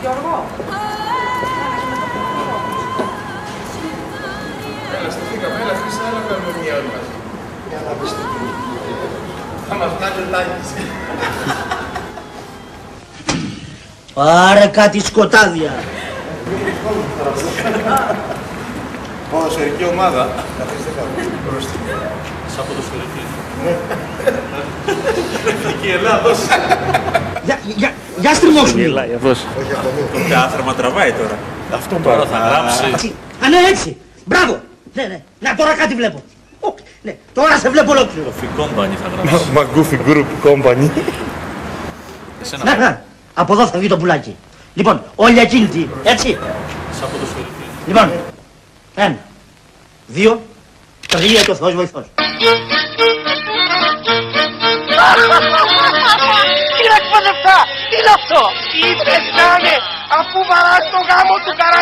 Γιώργο. Έλα, σταθήκαμε, έλα, Χρυσά, έλα, κάνουμε μια όλη μαζί. Για να πεις τι. Θα μας βγάλει ο Τάκης. Πάρε κάτι σκοτάδια. Ποδοσφαιρική ομάδα. Καθίστε κάτω. Σαν ποδοσφαιρική. Εθνική Ελλάδος. Για στριμώσου. Γελάει αυτός. Το άθραμα τραβάει τώρα. Αυτό τώρα θα γράψει. Α, ναι, έτσι. Μπράβο. Ναι. Να, τώρα κάτι βλέπω. Ναι, τώρα σε βλέπω ολόκληρο. Το Φικόμπανι θα γράψει. Μαγκούφι Group Company. Να. Από εδώ θα βγει το πουλάκι. Λοιπόν, όλοι ακίνητοι, έτσι. Σαν ποδοσφαιρική. Λοιπόν, 1, 2, 3 και ο Θεός βοηθός. Τι να εκπαιδευτά, τι είναι αυτό. Είπες να είναι, αφού βαράς το γάμο του καρά.